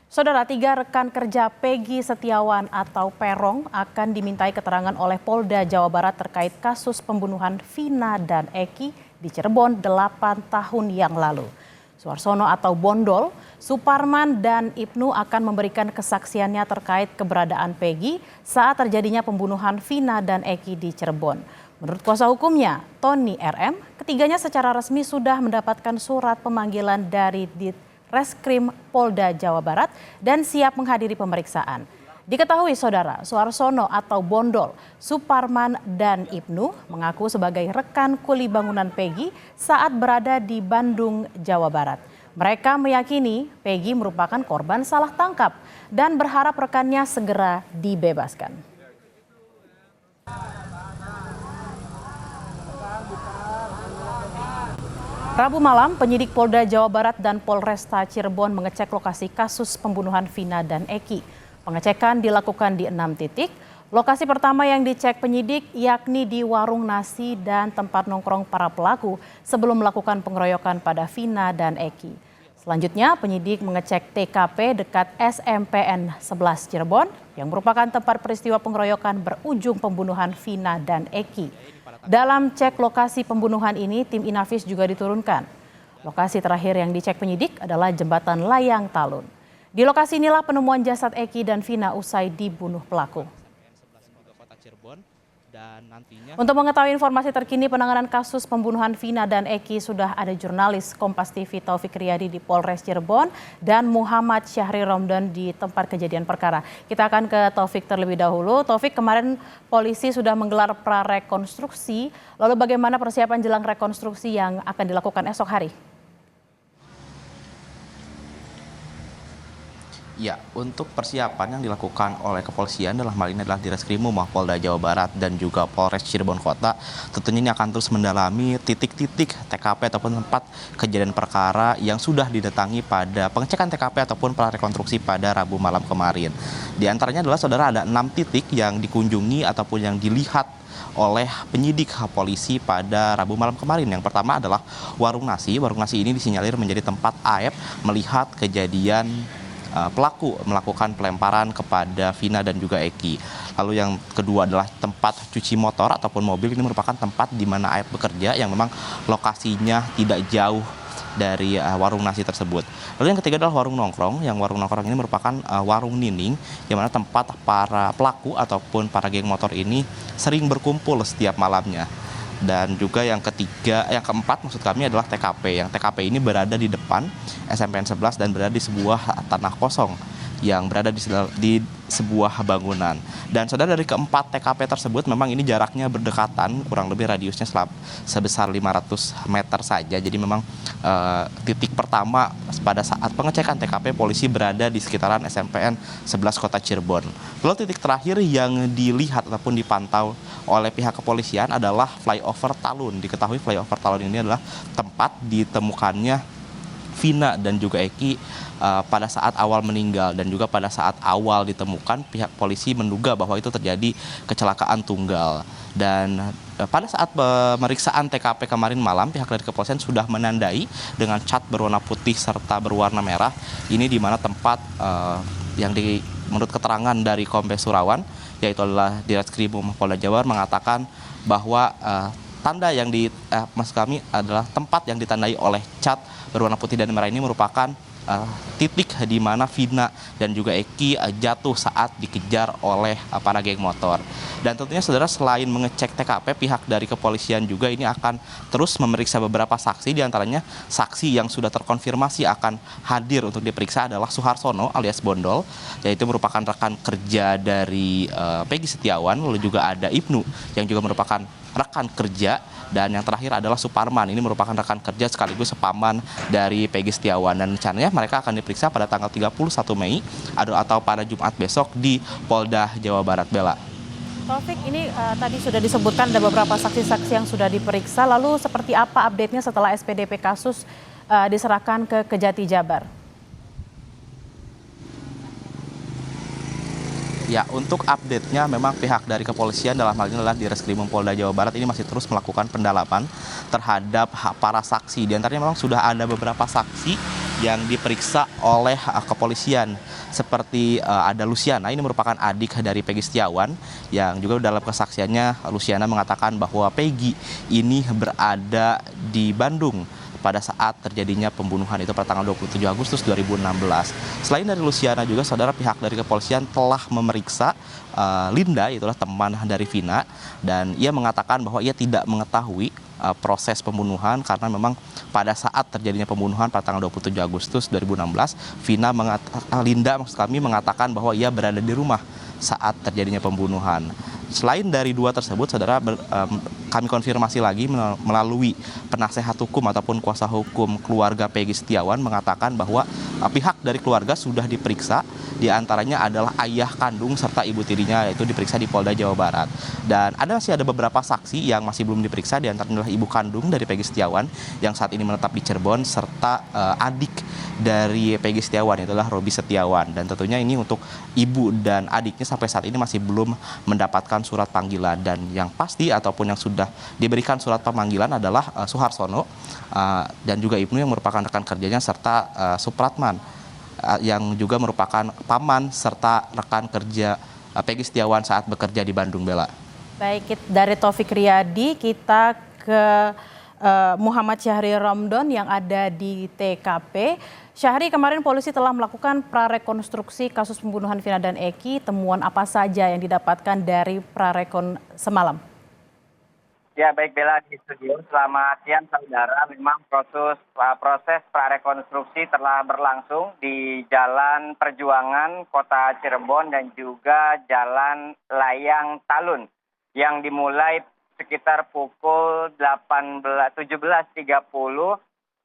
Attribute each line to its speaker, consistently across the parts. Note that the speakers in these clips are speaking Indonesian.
Speaker 1: Saudara, 3 rekan kerja Peggy Setiawan atau Peron akan dimintai keterangan oleh Polda Jawa Barat terkait kasus pembunuhan Vina dan Eki di Cirebon 8 tahun yang lalu. Suarsono atau Bondol, Suparman dan Ibnu akan memberikan kesaksiannya terkait keberadaan Peggy saat terjadinya pembunuhan Vina dan Eki di Cirebon. Menurut kuasa hukumnya, Tony RM, ketiganya secara resmi sudah mendapatkan surat pemanggilan dari Ditreskrim Polda Jawa Barat dan siap menghadiri pemeriksaan. Diketahui saudara, Suarsono atau Bondol, Suparman dan Ibnu mengaku sebagai rekan kuli bangunan Peggy saat berada di Bandung, Jawa Barat. Mereka meyakini Peggy merupakan korban salah tangkap dan berharap rekannya segera dibebaskan. Rabu malam, penyidik Polda Jawa Barat dan Polresta Cirebon mengecek lokasi kasus pembunuhan Vina dan Eki. Pengecekan dilakukan di 6 titik. Lokasi pertama yang dicek penyidik yakni di warung nasi dan tempat nongkrong para pelaku sebelum melakukan pengeroyokan pada Vina dan Eki. Selanjutnya, penyidik mengecek TKP dekat SMPN 11 Cirebon yang merupakan tempat peristiwa pengeroyokan berujung pembunuhan Vina dan Eki. Dalam cek lokasi pembunuhan ini, tim Inavis juga diturunkan. Lokasi terakhir yang dicek penyidik adalah Jembatan Layang Talun. Di lokasi inilah penemuan jasad Eki dan Vina usai dibunuh pelaku. Untuk mengetahui informasi terkini penanganan kasus pembunuhan Vina dan Eki sudah ada jurnalis Kompas TV Taufik Riyadi di Polres Cirebon dan Muhammad Syahri Romdan di tempat kejadian perkara. Kita akan ke Taufik terlebih dahulu. Taufik, kemarin polisi sudah menggelar prarekonstruksi. Lalu bagaimana persiapan jelang rekonstruksi yang akan dilakukan esok hari?
Speaker 2: Ya, untuk persiapan yang dilakukan oleh kepolisian dalam hal ini adalah Ditreskrimum Polda Jawa Barat dan juga Polres Cirebon Kota. Tentunya ini akan terus mendalami titik-titik TKP ataupun tempat kejadian perkara yang sudah didatangi pada pengecekan TKP ataupun prarekonstruksi pada Rabu malam kemarin. Di antaranya adalah saudara ada 6 titik yang dikunjungi ataupun yang dilihat oleh penyidik polisi pada Rabu malam kemarin. Yang pertama adalah warung nasi. Warung nasi ini disinyalir menjadi tempat AF melihat kejadian pelaku melakukan pelemparan kepada Vina dan juga Eki. Lalu yang kedua adalah tempat cuci motor ataupun mobil. Ini merupakan tempat di mana AF bekerja yang memang lokasinya tidak jauh dari warung nasi tersebut. Lalu yang ketiga adalah warung nongkrong. Yang warung nongkrong ini merupakan warung nining, yang mana tempat para pelaku ataupun para geng motor ini sering berkumpul setiap malamnya. Dan juga yang keempat maksud kami adalah TKP. Yang TKP ini berada di depan SMPN 11 dan berada di sebuah tanah kosong yang berada di sebuah bangunan. Dan saudara, dari keempat TKP tersebut memang ini jaraknya berdekatan, kurang lebih radiusnya sebesar 500 meter saja. Jadi memang titik pertama pada saat pengecekan TKP polisi berada di sekitaran SMPN 11 Kota Cirebon. Lalu titik terakhir yang dilihat ataupun dipantau oleh pihak kepolisian adalah flyover Talun. Diketahui flyover Talun ini adalah tempat ditemukannya Vina dan juga Eki pada saat awal meninggal, dan juga pada saat awal ditemukan pihak polisi menduga bahwa itu terjadi kecelakaan tunggal. Dan pada saat pemeriksaan TKP kemarin malam, pihak dari kepolisian sudah menandai dengan cat berwarna putih serta berwarna merah. Ini di mana tempat yang menurut keterangan dari Kombes Surawan, yaitu adalah Ditreskrimum Polda Jawa Barat, mengatakan bahwa tanda yang maksud kami adalah tempat yang ditandai oleh cat berwarna putih dan merah ini merupakan titik di mana Vina dan juga Eki jatuh saat dikejar oleh para geng motor. Dan tentunya saudara, selain mengecek TKP, pihak dari kepolisian juga ini akan terus memeriksa beberapa saksi. Di antaranya saksi yang sudah terkonfirmasi akan hadir untuk diperiksa adalah Suharsono alias Bondol, yaitu merupakan rekan kerja dari Peggy Setiawan. Lalu juga ada Ibnu yang juga merupakan rekan kerja, dan yang terakhir adalah Suparman. Ini merupakan rekan kerja sekaligus sepaman dari Peggy Setiawan, dan rencananya mereka akan diperiksa pada tanggal 31 Mei atau pada Jumat besok di Polda Jawa Barat. Bella.
Speaker 1: Taufik, ini tadi sudah disebutkan ada beberapa saksi-saksi yang sudah diperiksa. Lalu seperti apa update-nya setelah SPDP kasus diserahkan ke Kejati Jabar?
Speaker 2: Ya, untuk update-nya memang pihak dari kepolisian dalam hal ini adalah Ditreskrimum Polda Jawa Barat ini masih terus melakukan pendalaman terhadap para saksi. Di antaranya memang sudah ada beberapa saksi yang diperiksa oleh kepolisian. Seperti ada Luciana, ini merupakan adik dari Peggy Setiawan, yang juga dalam kesaksiannya Luciana mengatakan bahwa Peggy ini berada di Bandung pada saat terjadinya pembunuhan itu pada tanggal 27 Agustus 2016. Selain dari Luciana juga saudara, pihak dari kepolisian telah memeriksa Linda, itulah teman dari Vina, dan ia mengatakan bahwa ia tidak mengetahui proses pembunuhan karena memang pada saat terjadinya pembunuhan pada tanggal 27 Agustus 2016, Linda maksud kami mengatakan bahwa ia berada di rumah saat terjadinya pembunuhan. Selain dari dua tersebut, saudara, kami konfirmasi lagi melalui penasehat hukum ataupun kuasa hukum keluarga Peggy Setiawan mengatakan bahwa pihak dari keluarga sudah diperiksa, diantaranya adalah ayah kandung serta ibu tirinya, yaitu diperiksa di Polda Jawa Barat. Dan masih ada beberapa saksi yang masih belum diperiksa, diantaranya adalah ibu kandung dari Peggy Setiawan yang saat ini menetap di Cirebon, serta adik dari Peggy Setiawan, itulah Robi Setiawan. Dan tentunya ini untuk ibu dan adiknya sampai saat ini masih belum mendapatkan surat panggilan, dan yang pasti ataupun yang sudah diberikan surat pemanggilan adalah Suharsono dan juga Ibnu yang merupakan rekan kerjanya, serta Supratman yang juga merupakan paman serta rekan kerja Peggy Setiawan saat bekerja di Bandung, Bella.
Speaker 1: Baik, dari Taufik Riyadi kita ke Muhammad Syahri Romdon yang ada di TKP. Syahri, kemarin polisi telah melakukan prarekonstruksi kasus pembunuhan Vina dan Eki. Temuan apa saja yang didapatkan dari prarekon semalam?
Speaker 3: Ya, baik Bella, di studio. Selamat siang saudara. Memang proses prarekonstruksi telah berlangsung di Jalan Perjuangan Kota Cirebon dan juga Jalan Layang Talun yang dimulai sekitar pukul 17.30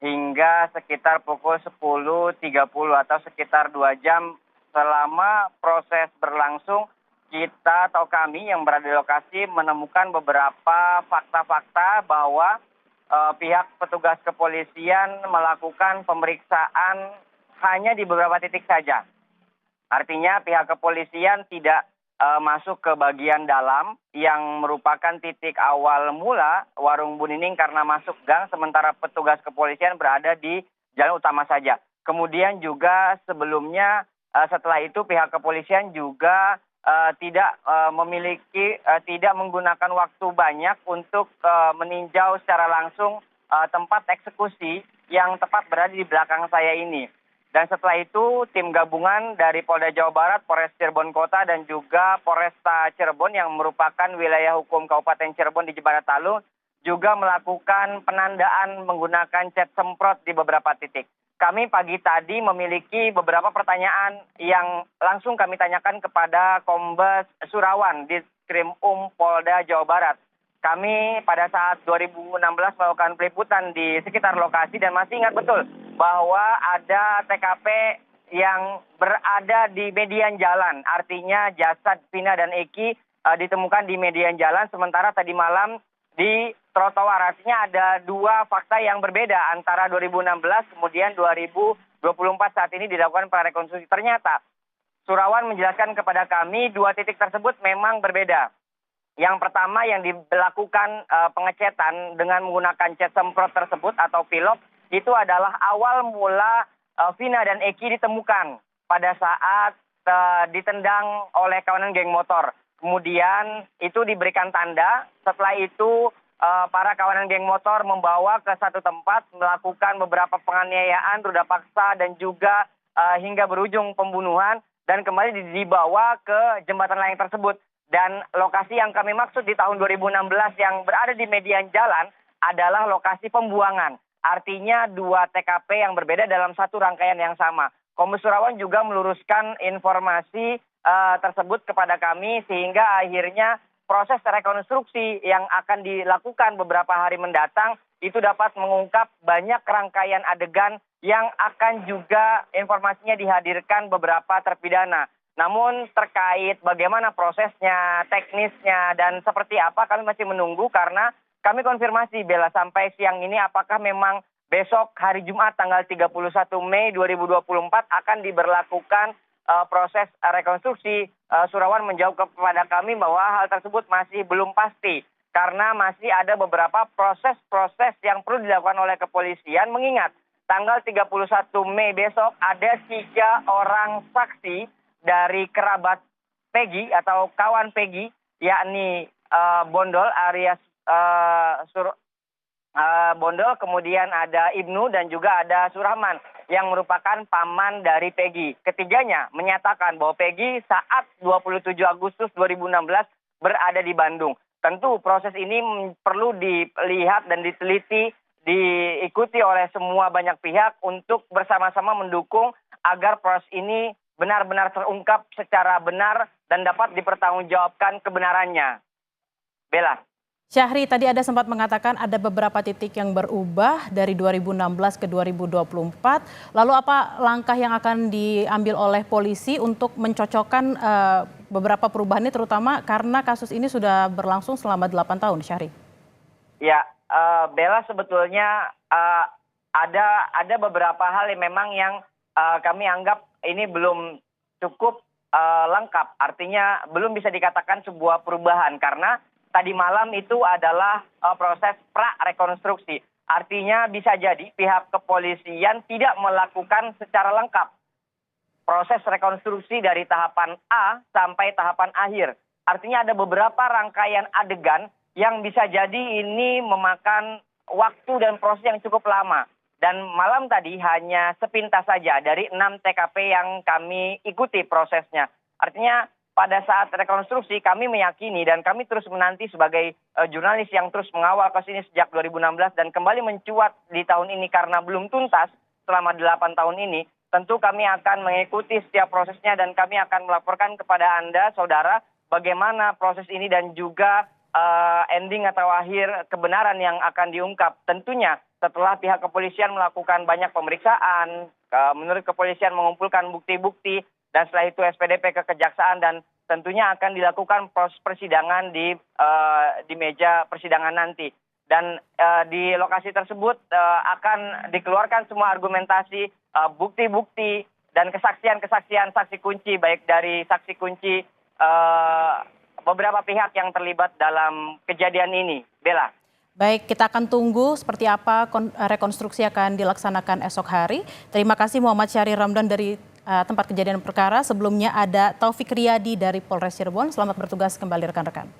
Speaker 3: hingga sekitar pukul 10.30 atau sekitar 2 jam. Selama proses berlangsung, kita atau kami yang berada di lokasi menemukan beberapa fakta-fakta bahwa pihak petugas kepolisian melakukan pemeriksaan hanya di beberapa titik saja. Artinya pihak kepolisian tidak masuk ke bagian dalam yang merupakan titik awal mula warung Bu Nining karena masuk gang, sementara petugas kepolisian berada di jalan utama saja. Kemudian juga sebelumnya setelah itu pihak kepolisian juga tidak tidak menggunakan waktu banyak untuk meninjau secara langsung tempat eksekusi yang tepat berada di belakang saya ini. Dan setelah itu tim gabungan dari Polda Jawa Barat, Polres Cirebon Kota dan juga Polresta Cirebon yang merupakan wilayah hukum Kabupaten Cirebon di Jembatan Talun juga melakukan penandaan menggunakan cat semprot di beberapa titik. Kami pagi tadi memiliki beberapa pertanyaan yang langsung kami tanyakan kepada Kombes Surawan di Krim Polda Jawa Barat. Kami pada saat 2016 melakukan peliputan di sekitar lokasi dan masih ingat betul bahwa ada TKP yang berada di median jalan. Artinya jasad Vina dan Eki ditemukan di median jalan, sementara tadi malam di trotoar. Artinya ada dua fakta yang berbeda antara 2016 kemudian 2024 saat ini dilakukan prarekonstruksi. Ternyata Surawan menjelaskan kepada kami dua titik tersebut memang berbeda. Yang pertama yang dilakukan pengecetan dengan menggunakan cat semprot tersebut atau pilok itu adalah awal mula Vina dan Eki ditemukan pada saat ditendang oleh kawanan geng motor. Kemudian itu diberikan tanda, setelah itu para kawanan geng motor membawa ke satu tempat melakukan beberapa penganiayaan, ruda paksa dan juga hingga berujung pembunuhan dan kembali dibawa ke jembatan layang tersebut. Dan lokasi yang kami maksud di tahun 2016 yang berada di median jalan adalah lokasi pembuangan. Artinya dua TKP yang berbeda dalam satu rangkaian yang sama. Kombes Surawan juga meluruskan informasi tersebut kepada kami sehingga akhirnya proses rekonstruksi yang akan dilakukan beberapa hari mendatang itu dapat mengungkap banyak rangkaian adegan yang akan juga informasinya dihadirkan beberapa terpidana. Namun terkait bagaimana prosesnya, teknisnya, dan seperti apa kami masih menunggu karena kami konfirmasi Bella sampai siang ini apakah memang besok hari Jumat tanggal 31 Mei 2024 akan diberlakukan proses rekonstruksi. Surawan menjawab kepada kami bahwa hal tersebut masih belum pasti karena masih ada beberapa proses-proses yang perlu dilakukan oleh kepolisian mengingat tanggal 31 Mei besok ada 3 orang saksi dari kerabat Peggy atau kawan Peggy, yakni Bondol alias Bondol, kemudian ada Ibnu dan juga ada Surahman yang merupakan paman dari Peggy. Ketiganya menyatakan bahwa Peggy saat 27 Agustus 2016 berada di Bandung. Tentu proses ini perlu dilihat dan diteliti, diikuti oleh semua banyak pihak untuk bersama-sama mendukung agar proses ini benar-benar terungkap secara benar dan dapat dipertanggungjawabkan kebenarannya. Bella.
Speaker 1: Syahri, tadi ada sempat mengatakan ada beberapa titik yang berubah dari 2016 ke 2024. Lalu apa langkah yang akan diambil oleh polisi untuk mencocokkan beberapa perubahan ini, terutama karena kasus ini sudah berlangsung selama 8 tahun, Syahri?
Speaker 3: Ya, Bella, sebetulnya ada beberapa hal yang memang yang kami anggap ini belum cukup lengkap. Artinya belum bisa dikatakan sebuah perubahan karena tadi malam itu adalah proses pra-rekonstruksi. Artinya bisa jadi pihak kepolisian tidak melakukan secara lengkap proses rekonstruksi dari tahapan A sampai tahapan akhir. Artinya ada beberapa rangkaian adegan yang bisa jadi ini memakan waktu dan proses yang cukup lama. Dan malam tadi hanya sepintas saja dari 6 TKP yang kami ikuti prosesnya. Artinya pada saat rekonstruksi kami meyakini dan kami terus menanti sebagai jurnalis yang terus mengawal kasus ini sejak 2016 dan kembali mencuat di tahun ini karena belum tuntas selama 8 tahun ini. Tentu kami akan mengikuti setiap prosesnya dan kami akan melaporkan kepada Anda, saudara, bagaimana proses ini dan juga ending atau akhir kebenaran yang akan diungkap. Tentunya setelah pihak kepolisian melakukan banyak pemeriksaan, menurut kepolisian mengumpulkan bukti-bukti, dan setelah itu SPDP ke kejaksaan dan tentunya akan dilakukan proses persidangan di meja persidangan nanti. Dan di lokasi tersebut akan dikeluarkan semua argumentasi, bukti-bukti dan kesaksian-kesaksian saksi kunci, baik dari saksi kunci beberapa pihak yang terlibat dalam kejadian ini. Bella.
Speaker 1: Baik, kita akan tunggu seperti apa rekonstruksi akan dilaksanakan esok hari. Terima kasih Muhammad Syahri Ramdan dari tempat kejadian perkara. Sebelumnya ada Taufik Riyadi dari Polres Cirebon. Selamat bertugas kembali rekan-rekan.